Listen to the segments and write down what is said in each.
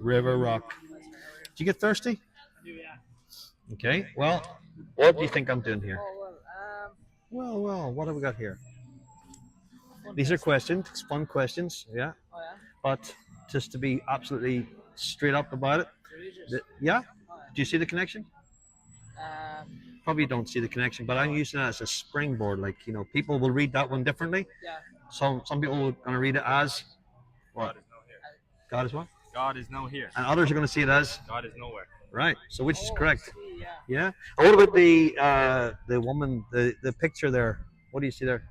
River rock. Do you get thirsty? I do, yeah. Okay. Well, what do you think I'm doing here? Oh, Well. What have we got here? fun These are question. questions, fun questions. Yeah. Oh, yeah. But just to be absolutely straight up about it, Religious. yeah. Oh, Do you see the connection? yeah. Probably don't see the connection, but I'm using that as a springboard. Like people will read that one differently. Yeah. Some people are going to read it as what? God is what? God is now here. And others are going to see it as God is nowhere. right. So which is Oh, correct? see, yeah. Yeah. And what about the woman, the picture there? What do you see there?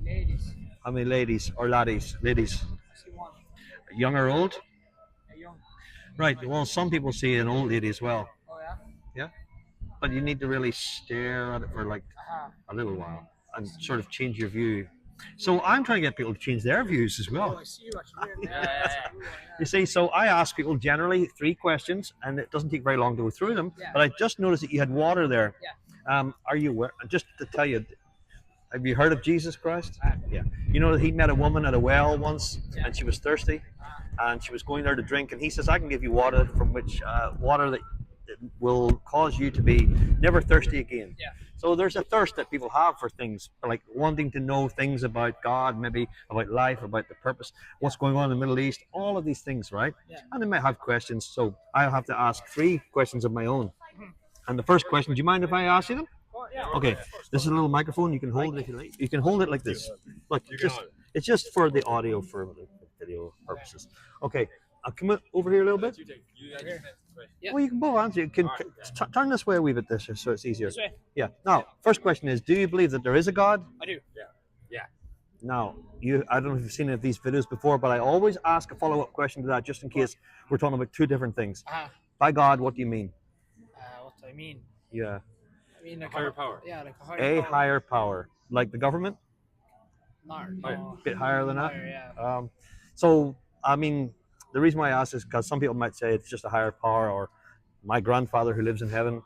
Ladies. How many ladies or laddies? Ladies, I see one. young or old? Young. Right. Well, some people see an old lady as well. Oh, yeah. Yeah. But you need to really stare at it for like Uh-huh. a little while and sort of change your view. So I'm trying to get people to change their views as Oh, well. I see what you're doing. Yeah. You see, so I ask people generally 3 questions, and it doesn't take very long to go through them. Yeah. But I just noticed that you had water there. Yeah. Are you aware? Just to tell you, have you heard of Jesus Christ? Uh, Yeah. You know that he met a woman at a well once, Yeah. and she was thirsty, and she was going there to drink, and he says, "I can give you water from which water that will cause you to be never thirsty again." Yeah. So there's a thirst that people have for things, like wanting to know things about God, maybe about life, about the purpose, what's going on in the Middle East, all of these things, right? Yeah. And they might have questions, so I'll have to ask 3 questions of my own. And the first question, do you mind if I ask you them? Oh, yeah. Okay, this is a little microphone. You can hold it if you like. You can hold it like this. Look, it's just for the audio, for the video purposes. Okay, I'll come over here a little bit. Yeah. Well, you can both answer. You can turn this way a wee bit, this, so it's easier. This way. Yeah. Now, first question is: do you believe that there is a God? I do. Now, I don't know if you've seen any of these videos before, but I always ask a follow-up question to that, just in case we're talking about 2 different things. By God, what do you mean? What do I mean? Yeah. I mean like Higher power. Yeah, like a A higher power. higher power, like the government, No. a bit higher than that. Higher, yeah. So, I mean, the reason why I ask is because some people might say it's just a higher power, or my grandfather who lives in heaven,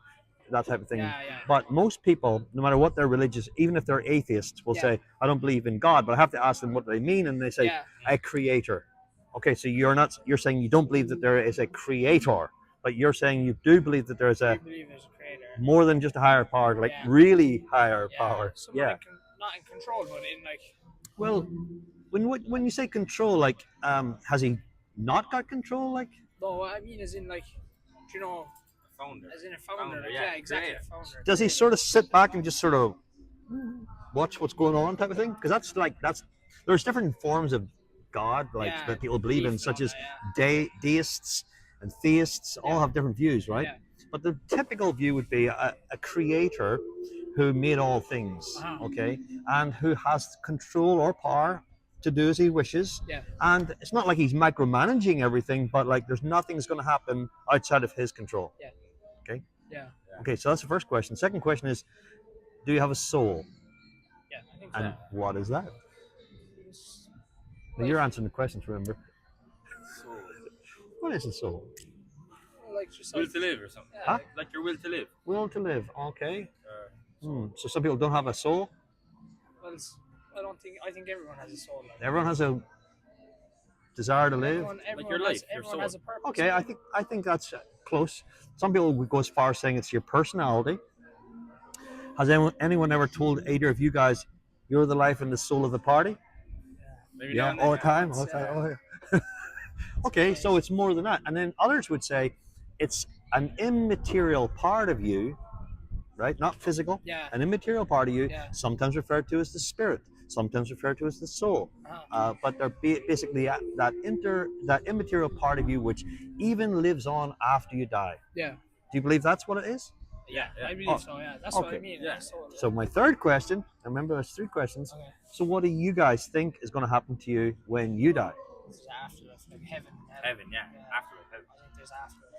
that type of thing. Yeah, yeah. But most people, no matter what their religious, even if they're atheists, will Yeah. say, "I don't believe in God," but I have to ask them what they mean, and they say, Yeah. "A creator." Okay, so you're saying you don't believe that there is a creator, but you're saying you do believe that there is I a believe there's a creator. more than just a higher power, like Yeah. really higher Yeah. power. Someone Yeah. not in control, but in like. Well, when you say control, like, has he not got control? Like, No, what I mean is in like, do you know, Founder. as in a founder. Founder, Like, yeah, yeah, exactly. creator. A founder. does he sort of sit back and just sort of watch what's going on, type of thing? Because there's different forms of God, like Yeah, that people believe in, belief such and as all that, deists and theists. All Yeah. have different views, right? Yeah. But the typical view would be a creator who made all things, Uh-huh. okay, and who has control or power to do as he wishes. Yeah. And it's not like he's micromanaging everything, but like there's nothing's going to happen outside of his control. Yeah. Okay. Yeah. Okay, so that's the first question. Second question is, do you have a soul? Yeah. I think so. And what is that? It's- Now, you're answering the questions, remember? So, What is a soul? like just will like, to live or something. yeah, Huh? Like your will to live. Will to live. Okay. Uh, So some people don't have a soul. well, I think everyone has a soul. Like. Everyone has a desire to live. Everyone your life, your everyone has soul. a purpose. Okay, I think that's close. Some people would go as far as saying it's your personality. Has anyone ever told either of you guys you're the life and the soul of the party? maybe Yeah, not all the time. All the time. Oh, yeah. Okay, so it's more than that. And then others would say it's an immaterial part of you, right? Not physical. Yeah. An immaterial part of you, Yeah. sometimes referred to as the spirit, sometimes referred to as the soul. Uh-huh. But they're basically that immaterial part of you which even lives on after you die. Yeah. Do you believe that's what it is? Yeah. Yeah. I believe Oh, so. Yeah. That's what okay. I mean. Yeah. Soul. So my third question, remember there's 3 questions. Okay. So what do you guys think is going to happen to you when you die? This is afterlife, like heaven. Heaven, yeah. Afterlife, heaven. I think there's afterlife.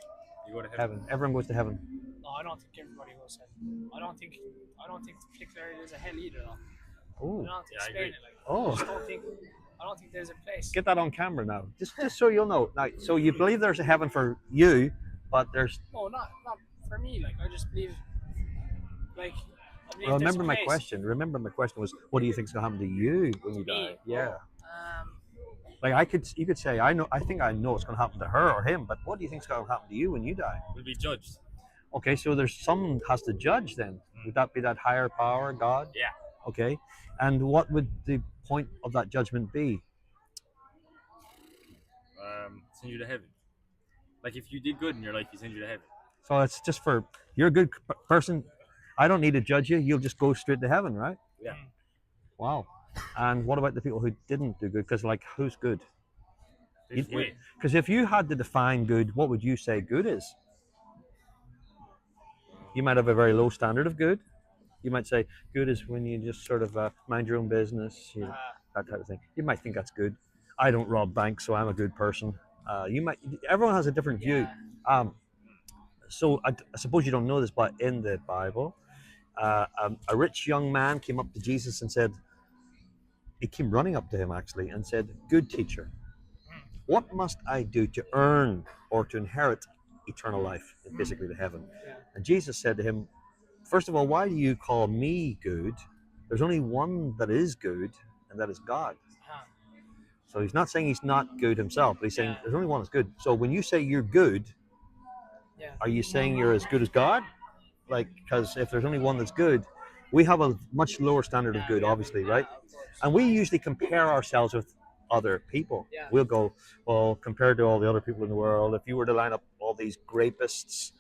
You go to heaven. Heaven. Everyone goes to heaven. No, I don't think everybody goes to heaven. I don't think particularly there's a hell either. Though. I Oh, don't have to Yeah, I explain agree. it. Like, Oh. I don't think there's a place. get that on camera now, just so you'll know. Now, so you believe there's a heaven for you, but there's. No, not for me. Like I just believe. Like. I believe Well, there's remember a my place. question. Remember my question was, what do you think is going to happen to you when you Me? die? Yeah. Like you could say, I think I know what's going to happen to her or him, but what do you think's going to happen to you when you die? We'll be judged. Okay, so there's someone has to judge then. Would that be that higher power, God? Yeah. Okay, and what would the point of that judgment be? Send you to heaven. Like if you did good in your life, he send you to heaven. So it's just for you're a good person. I don't need to judge you. You'll just go straight to heaven, right? Yeah. Wow. And what about the people who didn't do good? Because like, who's good? They just wait. Because if you had to define good, what would you say good is? You might have a very low standard of good. You might say good is when you just sort of mind your own business, you know, that type of thing. You might think that's good. I don't rob banks, so I'm a good person. You might. Everyone has a different view. So I suppose you don't know this, but in the Bible, a rich young man came up to Jesus and said, he came running up to him actually and said, "Good teacher, what must I do to earn or to inherit eternal life, basically to heaven?" And Jesus said to him, "First of all, why do you call me good? There's only one that is good, and that is God." So he's not saying he's not good himself, but he's saying there's only one that's good. So when you say you're good, are you saying you're as good as God? Like, because if there's only one that's good, we have a much lower standard of good, obviously, right? And we usually compare ourselves with other people. We'll go, well, compared to all the other people in the world, if you were to line up all these rapists,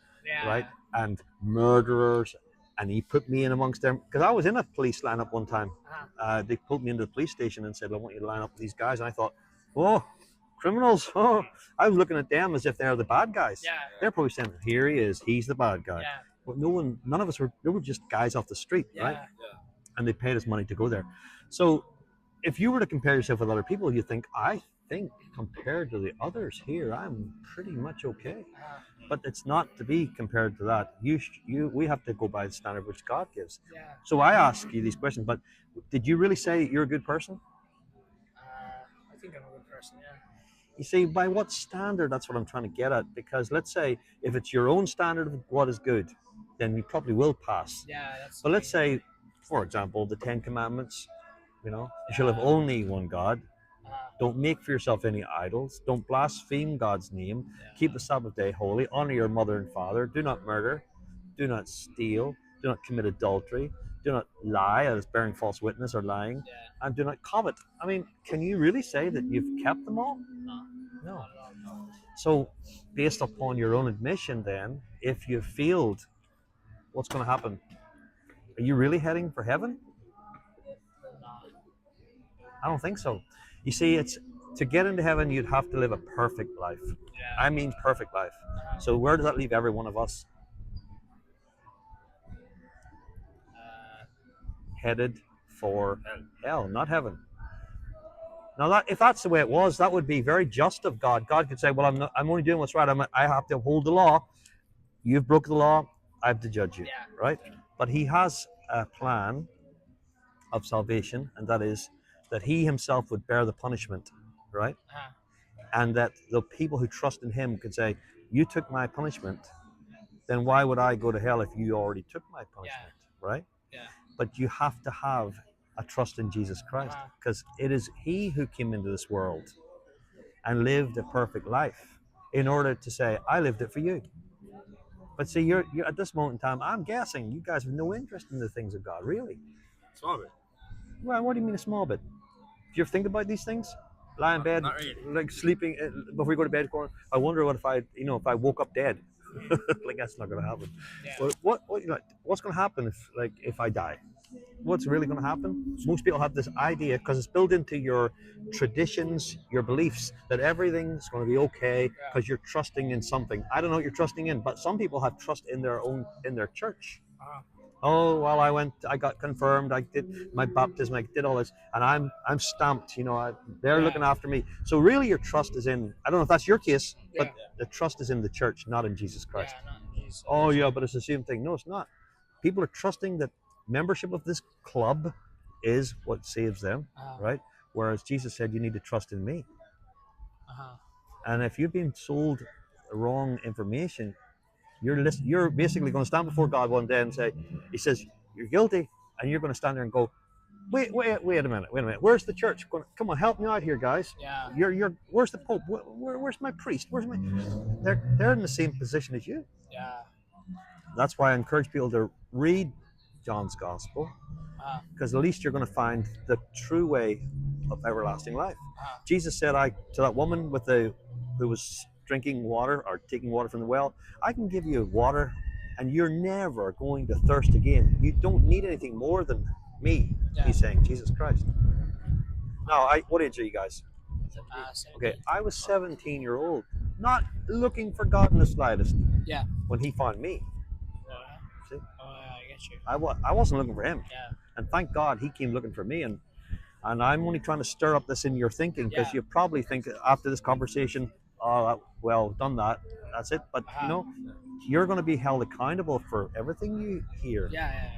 right, and murderers, and he put me in amongst them, because I was in a police lineup one time. They pulled me into the police station and said, "I want you to line up with these guys," and I thought, "Oh, criminals!" Oh, I was looking at them as if they're the bad guys. They're probably saying, "Here he is, he's the bad guy." But none of us were. They were just guys off the street, right? And they paid us money to go there. So, if you were to compare yourself with other people, you think, I think compared to the others here, I'm pretty much okay. But it's not to be compared to that. We have to go by the standard which God gives. So I ask you these questions, but did you really say you're a good person? I think I'm a good person, yeah. You see, by what standard? That's what I'm trying to get at. Because let's say if it's your own standard of what is good, then you probably will pass. But let's say, for example, the 10 Commandments. You shall have only one God. Don't make for yourself any idols. Don't blaspheme God's name. Keep the Sabbath day holy. Honor your mother and father. Do not murder. Do not steal. Do not commit adultery. Do not lie, as bearing false witness or lying. And do not covet. I mean, can you really say that you've kept them all? No. So, based upon your own admission, then, if you've failed, what's going to happen? Are you really heading for heaven? I don't think so. You see, it's to get into heaven, you'd have to live a perfect life. I mean, perfect life. So where does that leave every one of us? Headed for hell, not heaven. Now, if that's the way it was, that would be very just of God. God could say, "Well, I'm only doing what's right. I have to uphold the law. You've broken the law. I have to judge you." Right? But He has a plan of salvation, and that is that He Himself would bear the punishment, right? And that the people who trust in Him could say, "You took my punishment, then why would I go to hell if you already took my punishment?" Right? But you have to have a trust in Jesus Christ, because it is He who came into this world and lived a perfect life in order to say, "I lived it for you." But see, you're at this moment in time, I'm guessing you guys have no interest in the things of God, really. Small bit. Well, what do you mean a small bit? Do you ever think about these things? Lie in bed, Not really. like sleeping before you go to bed, going, "I wonder what if I woke up dead." Like, that's not going to happen. But what's going to happen if I die? What's really going to happen? Most people have this idea, because it's built into your traditions, your beliefs, that everything's going to be okay because you're trusting in something. I don't know what you're trusting in, but some people have trust in their church. Oh, well, I got confirmed, I did my baptism, I did all this, and I'm stamped, they're looking after me. So really your trust is in, I don't know if that's your case, but the trust is in the church, not in Jesus Christ. Not in Jesus. Oh yeah, but it's the same thing. No, it's not. People are trusting that membership of this club is what saves them, right? Whereas Jesus said, "You need to trust in me." And if you've been sold wrong information, you're basically going to stand before God one day and say, He says, "You're guilty," and you're going to stand there and go, Wait a minute. Where's the church? Come on, help me out here, guys. Yeah. Where's the Pope? Where's my priest? Where's my? They're in the same position as you. Yeah. That's why I encourage people to read John's Gospel, because at least you're going to find the true way of everlasting life. Jesus said, "I to that woman who was drinking water or taking water from the well, I can give you water, and you're never going to thirst again. You don't need anything more than me." Yeah. He's saying, Jesus Christ. Now, what age are you guys? 17. Okay, I was 17-year-old, not looking for God in the slightest. Yeah. When He found me. See? I get you. I wasn't looking for Him. Yeah. And thank God He came looking for me. And I'm only trying to stir up this in your thinking, because you probably think after this conversation, oh, well, done that. That's it. But, you're going to be held accountable for everything you hear. Yeah.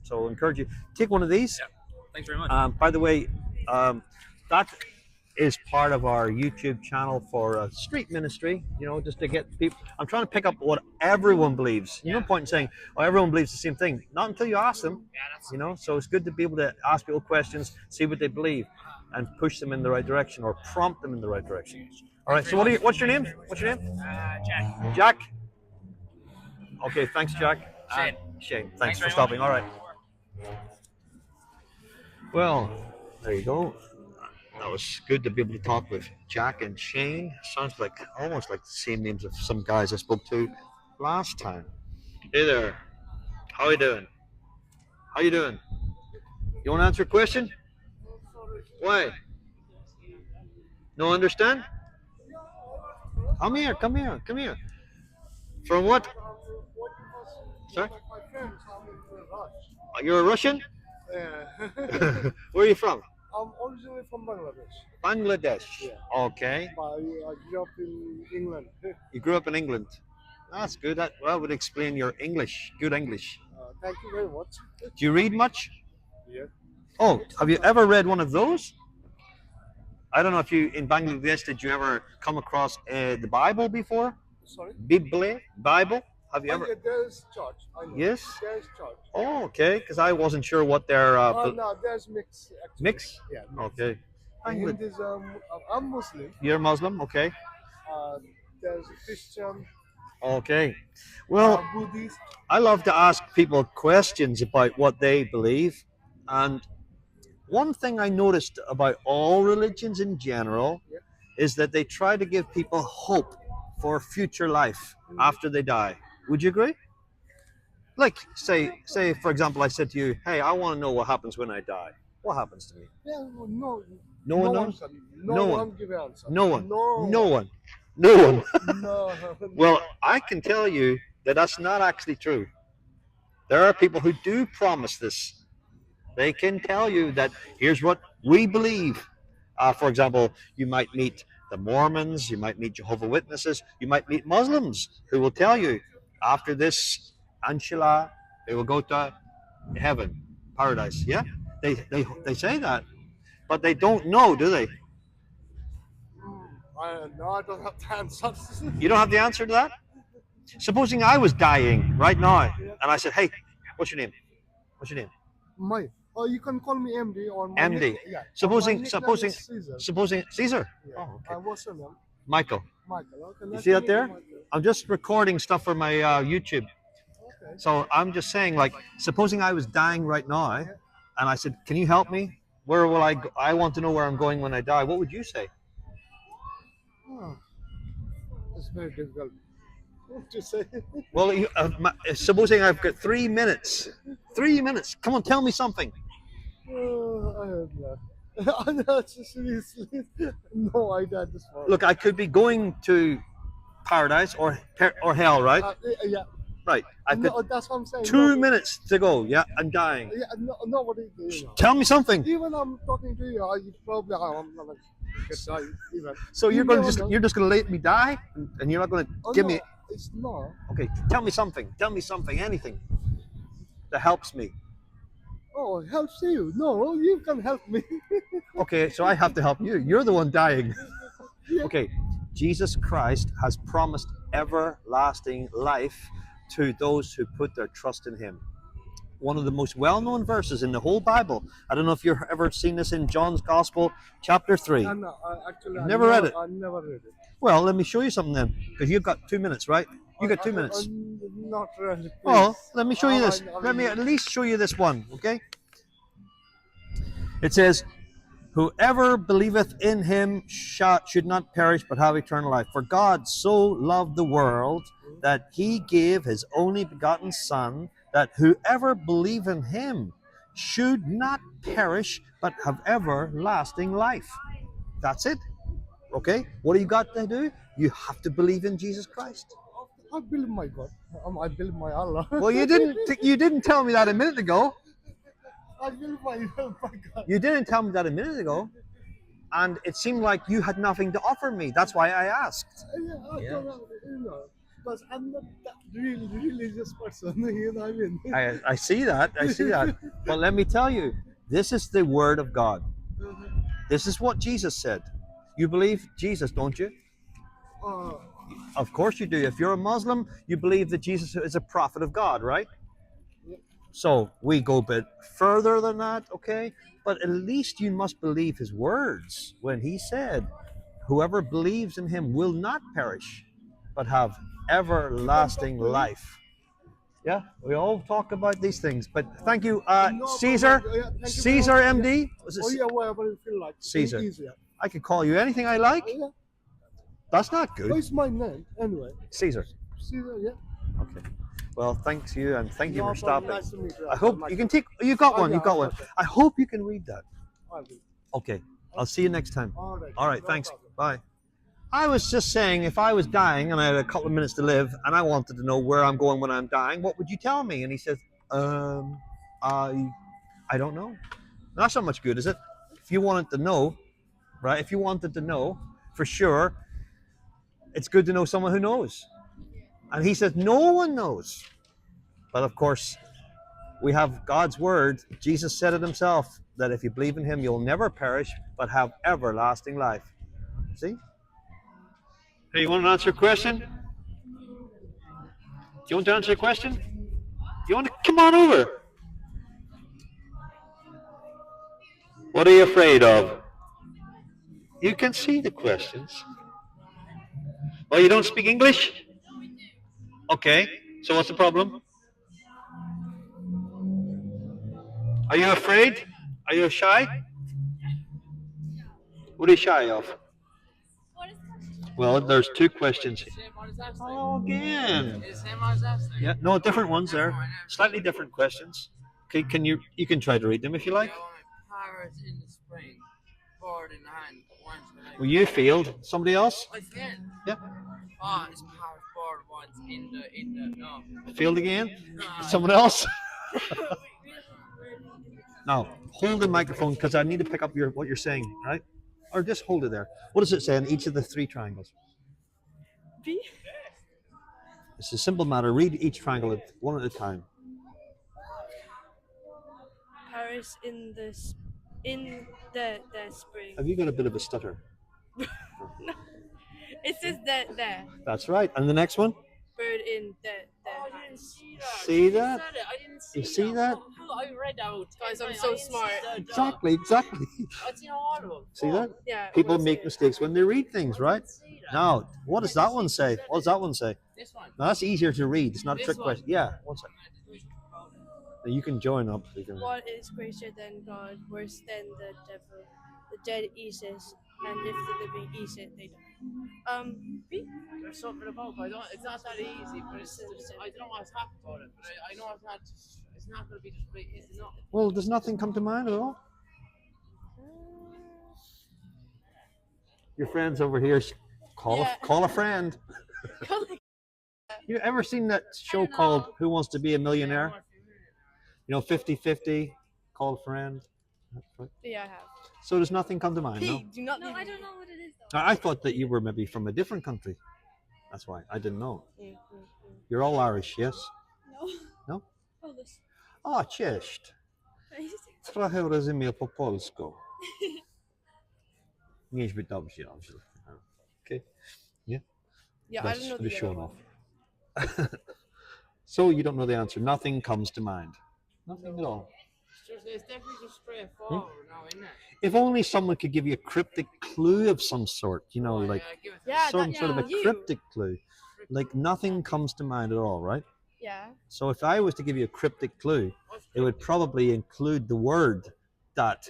So I encourage you. Take one of these. Yeah. Thanks very much. By the way, that is part of our YouTube channel for street ministry, just to get people. I'm trying to pick up what everyone believes. No point in saying, oh, everyone believes the same thing. Not until you ask them. So it's good to be able to ask people questions, see what they believe, and push them in the right direction or prompt them in the right direction. All right, so what's your name? Jack. Jack? Okay, thanks, Jack. Shane. Shane, thanks for stopping. All right. Well, there you go. That was good to be able to talk with Jack and Shane. Sounds like almost like the same names of some guys I spoke to last time. Hey there. How you doing? How you doing? You want to answer a question? Why? No understand? Come here. From what? Sorry? You're a Russian? Yeah. Where are you from? I'm originally from Bangladesh. Bangladesh. Yeah. Okay. But I grew up in England. You grew up in England. That's good. That would explain your English. Good English. Thank you very much. Do you read much? Yeah. Oh, have you ever read one of those? I don't know if you, in Bangladesh, did you ever come across the Bible before? Sorry? Bible? Have you ever? Yeah, there's church. I know. Yes? There's church. Oh, okay. Because I wasn't sure what their... No, there's mix. Actually. Mix? Yeah. Okay. Hinduism. I'm Muslim. You're Muslim? Okay. There's Christian. Okay. Well, Buddhist. I love to ask people questions about what they believe. And one thing I noticed about all religions in general is that they try to give people hope for future life after they die. Would you agree? Like, say, for example, I said to you, hey, I want to know what happens when I die. What happens to me? Yeah, no. No one knows? No one give answer. No one. No. No one. No one. No. Well, I can tell you that that's not actually true. There are people who do promise this. They can tell you that here's what we believe. For example, you might meet the Mormons, you might meet Jehovah's Witnesses, you might meet Muslims who will tell you after this, inshallah, they will go to heaven, paradise. Yeah, they say that, but they don't know, do they? No, I don't have the answer. You don't have the answer to that? Supposing I was dying right now, and I said, hey, what's your name? What's your name? My. Oh, you can call me MD or my MD. Yeah. Supposing Caesar. Caesar. Yeah. Oh, okay. What's your name? Michael. Michael. Okay. You nice see to that meet there? you, Michael. I'm just recording stuff for my YouTube. Okay. So I'm just saying, like, supposing I was dying right now, and I said, can you help me? Where will I go? I want to know where I'm going when I die. What would you say? Oh, it's very difficult to say. Well, supposing I've got 3 minutes. 3 minutes. Come on, tell me something. I don't know. Seriously, no idea at this point. Look, I could be going to paradise or hell, right? Yeah. Right. I've got That's what I'm saying. 2 minutes to go. Yeah, I'm dying. Yeah, nobody. Tell me something. Even I'm talking to you, you probably I'm gonna get die. Even. So you're just gonna let me die, and you're not gonna give me. It's not. Okay, tell me something. Tell me something. Anything that helps me. Oh, it helps you. No, you can help me. Okay, so I have to help you. You're the one dying. Yeah. Okay, Jesus Christ has promised everlasting life to those who put their trust in Him. one of the most well-known verses in the whole Bible. I don't know if you've ever seen this in John's Gospel, chapter 3. And actually, You've never read it? I never read it. Well, let me show you something then, because you've got 2 minutes, right? You got 2 minutes. Not really. Oh, Please. let me show you this. Let me at least show you this one, okay? It says, whoever believeth in him should not perish but have eternal life. For God so loved the world that he gave his only begotten Son, that whoever believe in him should not perish but have everlasting life. That's it. Okay? What do you got to do? You have to believe in Jesus Christ. I believe my God. I believe my Allah. Well, you didn't tell me that a minute ago. I believe my God. You didn't tell me that a minute ago. And it seemed like you had nothing to offer me. That's why I asked. Yeah, I Yeah. don't know, because I'm not that real religious person. You know what I mean? I see that. I see that. But let me tell you, this is the word of God. This is what Jesus said. You believe Jesus, don't you? Uh, Of course you do. If you're a Muslim, you believe that Jesus is a prophet of God, right? So we go a bit further than that, okay? But at least you must believe his words when he said, whoever believes in him will not perish, but have everlasting life. Yeah, we all talk about these things, but thank you, no, Caesar, but, yeah, thank you Caesar very much. MD. Was it oh yeah, whatever you feel like. Caesar. Easier. I could call you anything I like. Yeah. That's not Oh, good. it's my name anyway. Caesar. Caesar, yeah. Okay. Well, thanks you, and thank you No for problem. stopping. Nice to meet you. I hope Nice you to can take. You got Oh, one. yeah, You got I've one. got that. I hope you can read that. I will. Okay. I'll see you next time. All right. All right. No Thanks. problem. Bye. I was just saying, if I was dying and I had a couple of minutes to live, and I wanted to know where I'm going when I'm dying, what would you tell me? And he says, I don't know. That's not much good, is it? If you wanted to know, right? If you wanted to know for sure, it's good to know someone who knows. And he says, no one knows. But of course, we have God's word. Jesus said it himself, that if you believe in him, you'll never perish, but have everlasting life. See? Hey, you want to answer a question? Do you want to answer a question? You want to come on over? What are you afraid of? You can see the questions. Oh, you don't speak English? Okay, so what's the problem? Are you afraid? Are you shy? What are you shy of? Well, there's two questions. Hello again. Yeah, no, different ones there. Slightly different questions. Okay, you can try to read them if you like. Powers in the spring, board in the hand, one's the leg. Well, you failed. Somebody else? I failed. Yeah. Oh, it's powers board, one's in the no. Failed again? No. Someone else? Now, hold the microphone because I need to pick up what you're saying, right? Or just hold it there. What does it say in each of the three triangles? B. It's a simple matter. Read each triangle one at a time. Paris in the spring. Have you got a bit of a stutter? It says that there. That's right. And the next one? Bird in the hands. See that? I didn't see You see that? I read out. Guys, I'm so smart. Exactly. I've seen all of them. See that? Yeah. People what's make it? mistakes when they read things, right? Now, what does that one say? What does that one say? This one. Now, that's easier to read. It's not a This trick one. question. Yeah, one second. Now, you can join up. You can... What is greater than God, worse than the devil? The dead eat it, and if the living eat it, they die. B. There's something about it. It's not that easy, but I don't know what's happened about it. But I know it's not going to be just it's not. Well, does nothing come to mind at all? Your friend's over here. Yeah. Call a friend. You ever seen that show called Who Wants to Be a Millionaire? You know, 50-50, call a friend. Yeah, I have. So does nothing come to mind, no? P. Do not. No, I don't know what it is though. I thought that you were maybe from a different country. That's why. I didn't know. Mm. You're all Irish, yes? No. No? Polish. A, cześć. Trochę rozumiem po polsku. Niezbyt dobrze. Okay? Yeah, I That's don't know for the the other showing one. off. So you don't know the answer. Nothing comes to mind. Nothing at all. It's definitely just straightforward now, isn't it? If only someone could give you a cryptic clue of some sort, you know, like Give it Yeah, some that- sort of a yeah, you. cryptic clue. Like nothing comes to mind at all, right? Yeah. So if I was to give you a cryptic clue, it would probably include the word that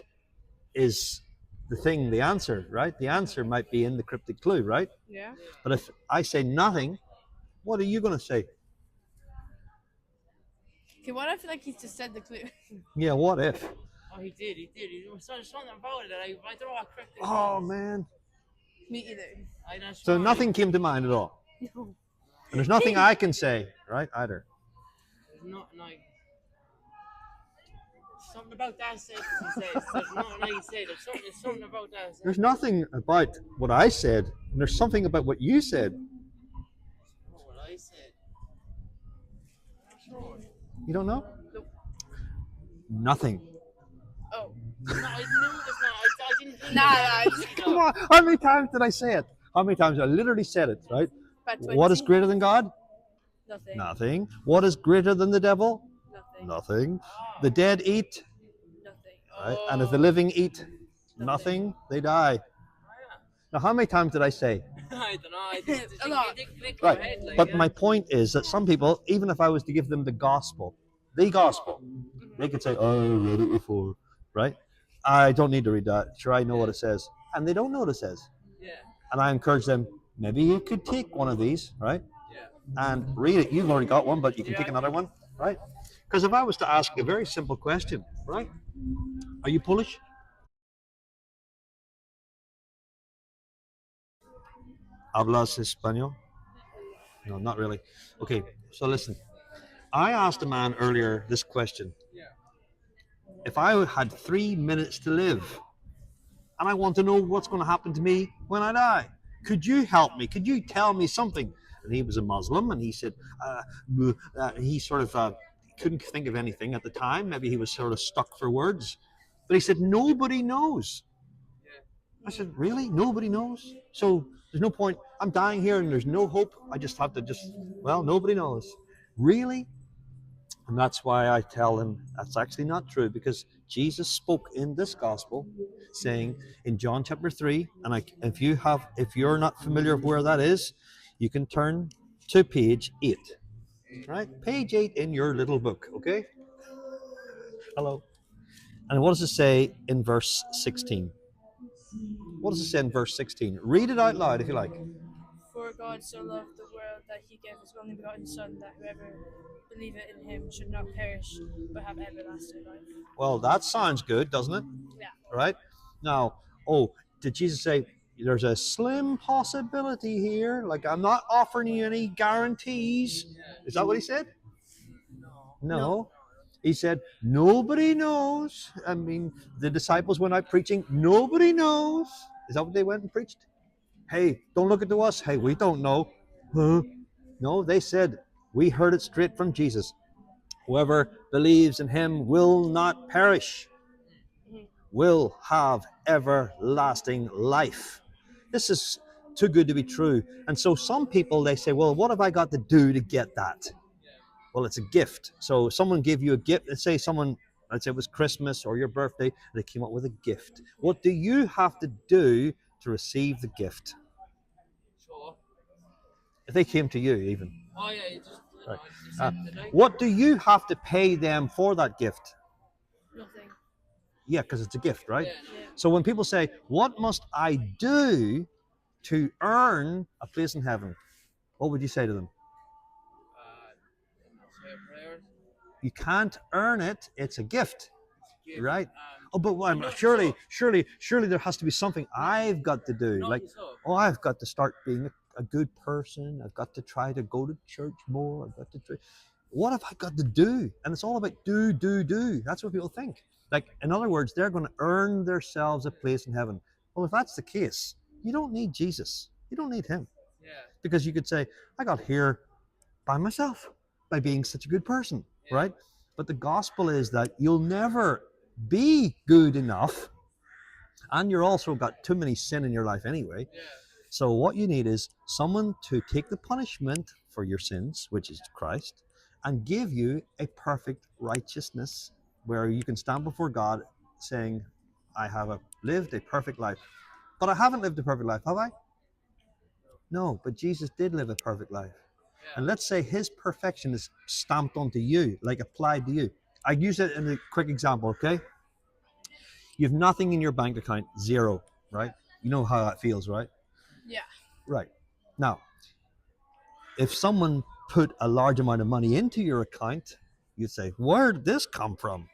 is the thing, the answer, right? The answer might be in the cryptic clue, right? Yeah. But if I say nothing, what are you going to say? Okay, what I feel like he's just said the clue. Yeah, what if? Oh, he did. He was something about it that I don't know what cryptic. Oh, man. Me either. I'm not So sure. nothing came to mind at all. No. And there's nothing I can say, right? Either. There's nothing like. Something about that sentence he says. There's nothing like he said. There's something about that sentence. There's nothing about what I said, and there's something about what you said. What I said. You don't know? Nope. Nothing. Oh. No, I knew there's not. I didn't think Nah, Come on. How many times did I say it? How many times? I literally said it, right? About 20. What is greater than God? Nothing. Nothing. What is greater than the devil? Nothing. Nothing. The dead eat, Nothing. right? And if the living eat nothing, they die. Now, how many times did I say? I don't know. I didn't A lot. click in my Right. head, like, But yeah. my point is that some people, even if I was to give them the gospel, they could say, "Oh, I read it before," right? I don't need to read that. Sure, I know what it says, and they don't know what it says. Yeah. And I encourage them. Maybe you could take one of these, right? Yeah. And read it. You've already got one, but you can take another one, right? Because if I was to ask a very simple question, right? Are you Polish? ¿Hablas español? No, not really. Okay, so listen. I asked a man earlier this question. If I had 3 minutes to live, and I want to know what's going to happen to me when I die, could you help me? Could you tell me something? And he was a Muslim, and he said he sort of couldn't think of anything at the time. Maybe he was sort of stuck for words. But he said, nobody knows. I said, really? Nobody knows? So there's no point. I'm dying here and there's no hope. I just have to well, nobody knows. Really? And that's why I tell him that's actually not true, because Jesus spoke in this gospel saying in John chapter 3, and if you're not familiar with where that is, you can turn to page 8. Right? Page 8 in your little book, okay? Hello. And what does it say in verse 16? What does it say in verse 16? Read it out loud if you like. For God so loved the world that he gave his only begotten Son, that whoever believeth in him should not perish, but have everlasting life. Well, that sounds good, doesn't it? Yeah. Right? Now, did Jesus say there's a slim possibility here? Like, I'm not offering you any guarantees. Is that what he said? No. He said, nobody knows. I mean, the disciples went out preaching, nobody knows. Is that what they went and preached? Hey, don't look at us. Hey, we don't know. Huh? No, they said, we heard it straight from Jesus. Whoever believes in him will not perish, will have everlasting life. This is too good to be true. And so some people, they say, well, what have I got to do to get that? Well, it's a gift. So someone gave you a gift. Let's say it was Christmas or your birthday, and they came up with a gift. What do you have to do to receive the gift? Sure. If they came to you, even. Oh yeah, you just. Right. Accepted, like. What do you have to pay them for that gift? Nothing. Yeah, because it's a gift, right? Yeah, Yeah. So when people say, what must I do to earn a place in heaven? What would you say to them? Say a prayer. You can't earn it. It's a gift, Gift. right? Oh, but surely there has to be something I've got to do. Like, I've got to start being a good person. I've got to try to go to church more. I've got to try. What have I got to do? And it's all about do. That's what people think. Like, in other words, they're going to earn themselves a place in heaven. Well, if that's the case, you don't need Jesus. You don't need him. Yeah. Because you could say, I got here by myself, by being such a good person, right? But the gospel is that you'll never be good enough, and you're also got too many sin in your life anyway. Yeah. So what you need is someone to take the punishment for your sins, which is Christ, and give you a perfect righteousness where you can stand before God saying, I have lived a perfect life. But I haven't lived a perfect life, have I? No, but Jesus did live a perfect life. And let's say his perfection is stamped onto you, like applied to you. I use it in a quick example, okay? You have nothing in your bank account, zero, right? You know how that feels, right? Yeah. Right. Now, if someone put a large amount of money into your account, you'd say, where did this come from?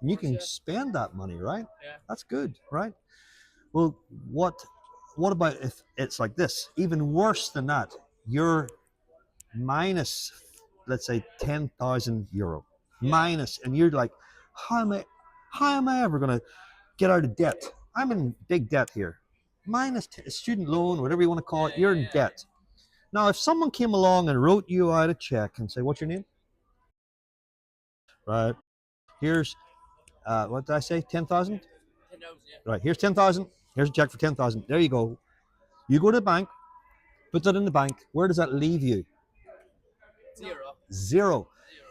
And you can spend that money, right? Yeah. That's good, right? Well, what about if it's like this? Even worse than that, you're minus, let's say, 10,000 euro, minus, and you're like, how am I ever going to get out of debt? I'm in big debt here. Minus student loan, whatever you want to call it, you're in debt. Now, if someone came along and wrote you out a check and say, what's your name? Right. Here's, what did I say? 10,000? 10,000, yeah. Right. Here's 10,000. Here's a check for 10,000. There you go. You go to the bank, put that in the bank. Where does that leave you? Zero.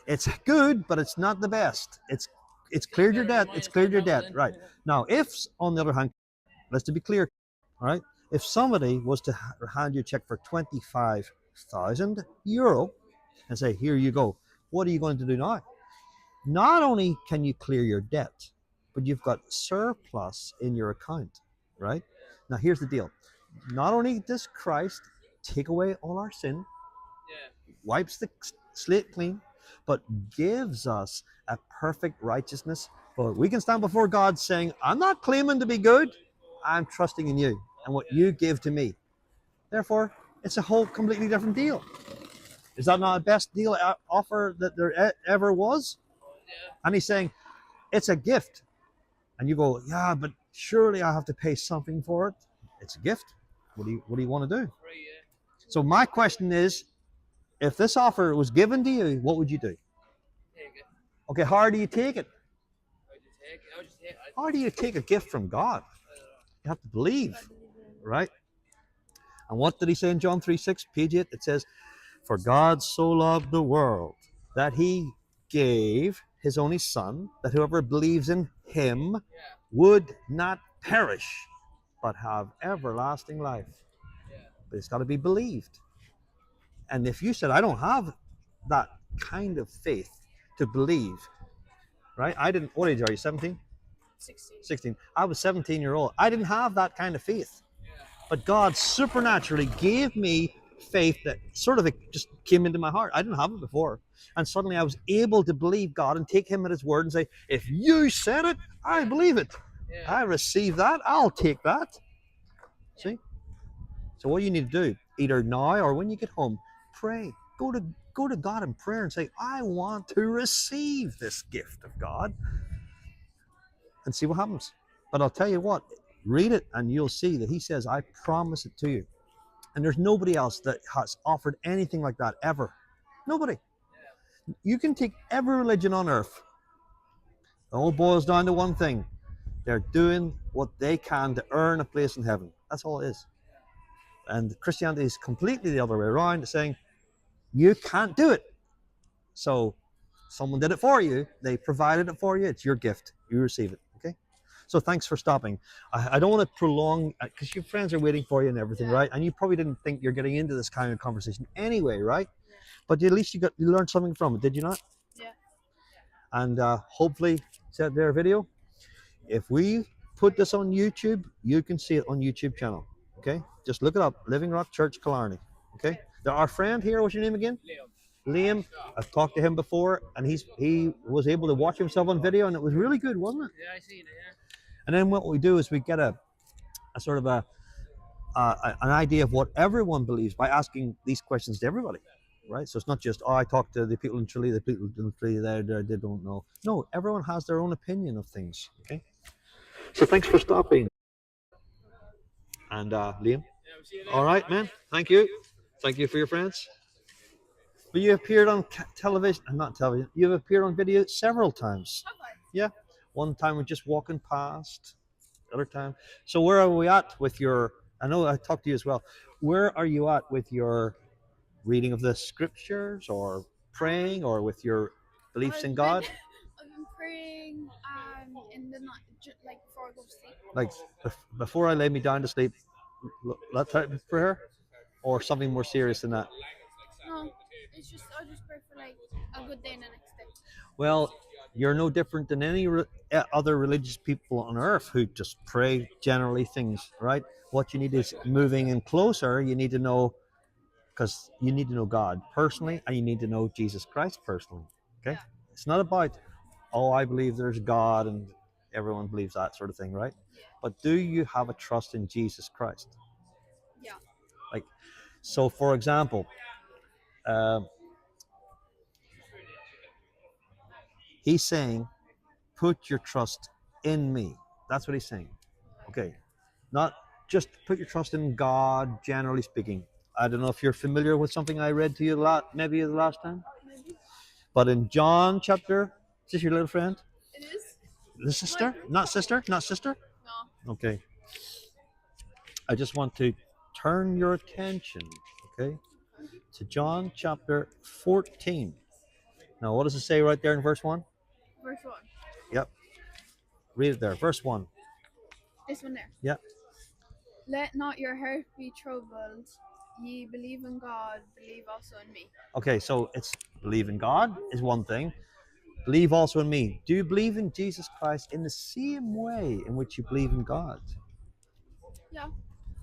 It's good, but it's not the best. It's cleared your debt. It's cleared your debt. Right. Now, if on the other hand, let's to be clear, all right, if somebody was to hand you a check for 25,000 euro and say, here you go, what are you going to do now? Not only can you clear your debt, but you've got surplus in your account, right? Now, here's the deal. Not only does Christ take away all our sin, wipes the slate clean, but gives us a perfect righteousness. But we can stand before God saying, I'm not claiming to be good. I'm trusting in you and what you give to me. Therefore, it's a whole completely different deal. Is that not the best deal offer that there ever was? And he's saying, it's a gift. And you go, yeah, but surely I have to pay something for it. It's a gift. What do you want to do? So my question is, if this offer was given to you, what would you do? Take it. Okay, how do you take it? I would just take it. How do you take a gift from God? You have to believe, right? And what did he say in John 3:6, page 8? It says, for God so loved the world that he gave his only son, that whoever believes in him would not perish, but have everlasting life. But it's got to be believed. And if you said, I don't have that kind of faith to believe, right? I didn't, what age are you, 17? 16. 16. I was 17-year-old. I didn't have that kind of faith. But God supernaturally gave me faith that sort of just came into my heart. I didn't have it before. And suddenly I was able to believe God and take him at his word and say, if you said it, I believe it. I receive that. I'll take that. See? So what you need to do, either now or when you get home, pray. Go to God in prayer and say, I want to receive this gift of God. And see what happens. But I'll tell you what, read it and you'll see that he says, I promise it to you. And there's nobody else that has offered anything like that ever. Nobody. You can take every religion on earth. It all boils down to one thing. They're doing what they can to earn a place in heaven. That's all it is. And Christianity is completely the other way around, saying, you can't do it. So someone did it for you. They provided it for you. It's your gift. You receive it. Okay? So thanks for stopping. I don't want to prolong, because your friends are waiting for you and everything, right? And you probably didn't think you're getting into this kind of conversation anyway, right? But at least you learned something from it, did you not? Yeah. And hopefully, set their video. If we put this on YouTube, you can see it on YouTube channel. Okay? Just look it up, Living Rock Church, Killarney. Okay? Our friend here, what's your name again? Liam. I've talked to him before, and he was able to watch himself on video, and it was really good, wasn't it? Yeah, I seen it, yeah. And then what we do is we get a sort of an idea of what everyone believes by asking these questions to everybody, right? So it's not just, I talked to the people in Tralee, the people in Tralee there, they don't know. No, everyone has their own opinion of things, okay? So thanks for stopping. And Liam, all right, man, thank you. Thank you for your friends. But you appeared on television, not television, you've appeared on video several times. Yeah, one time we're just walking past, the other time. So where are we at with your, I know I talked to you as well, where are you at with your reading of the scriptures or praying or with your beliefs in I've God? been, I've been praying in the night, like before I go to sleep. Like before I lay me down to sleep, that type of prayer, or something more serious than that? No, it's just I just pray for like a good day and the next day. Well, you're no different than any other religious people on earth who just pray generally things, right? What you need is moving in closer. You need to know, because you need to know God personally, and you need to know Jesus Christ personally. Okay, Yeah. it's not about, oh, I believe there's God and everyone believes that sort of thing, right? Yeah. But do you have a trust in Jesus Christ? Yeah. Like, so for example, he's saying, put your trust in me. That's what he's saying. Okay, not just put your trust in God, generally speaking. I don't know if you're familiar with something I read to you maybe the last time. Maybe. But in John chapter, is this your little friend? It is. The sister? Not sister? Not sister? No. Okay. I just want to turn your attention, okay, to John chapter 14. Now, what does it say right there in verse 1? Verse 1. Yep. Read it there. Verse 1. This one there. Yep. Let not your heart be troubled. Ye believe in God, believe also in me. Okay, so it's believe in God is one thing. Believe also in me. Do you believe in Jesus Christ in the same way in which you believe in God? Yeah.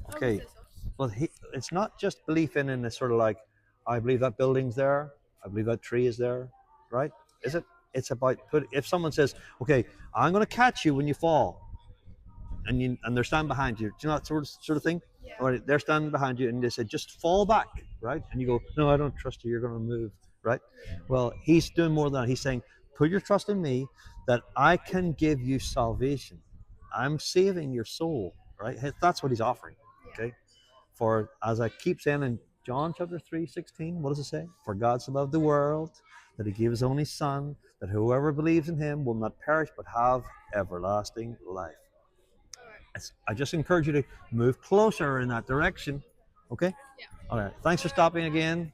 I Okay. would say so. Well, it's not just belief in the sort of like, I believe that building's there, I believe that tree is there, right? Is it? It's about if someone says, okay, I'm going to catch you when you fall, and they're standing behind you. Do you know that sort of thing? Yeah. Or they're standing behind you and they say, just fall back, right? And you go, no, I don't trust you. You're going to move, right? Well, he's doing more than that. He's saying, put your trust in me that I can give you salvation. I'm saving your soul, right? That's what he's offering, okay? For, as I keep saying in John chapter 3:16, what does it say? For God so loved the world that he gave his only son, that whoever believes in him will not perish but have everlasting life. I just encourage you to move closer in that direction. Okay? Yeah. All right. Thanks for stopping again.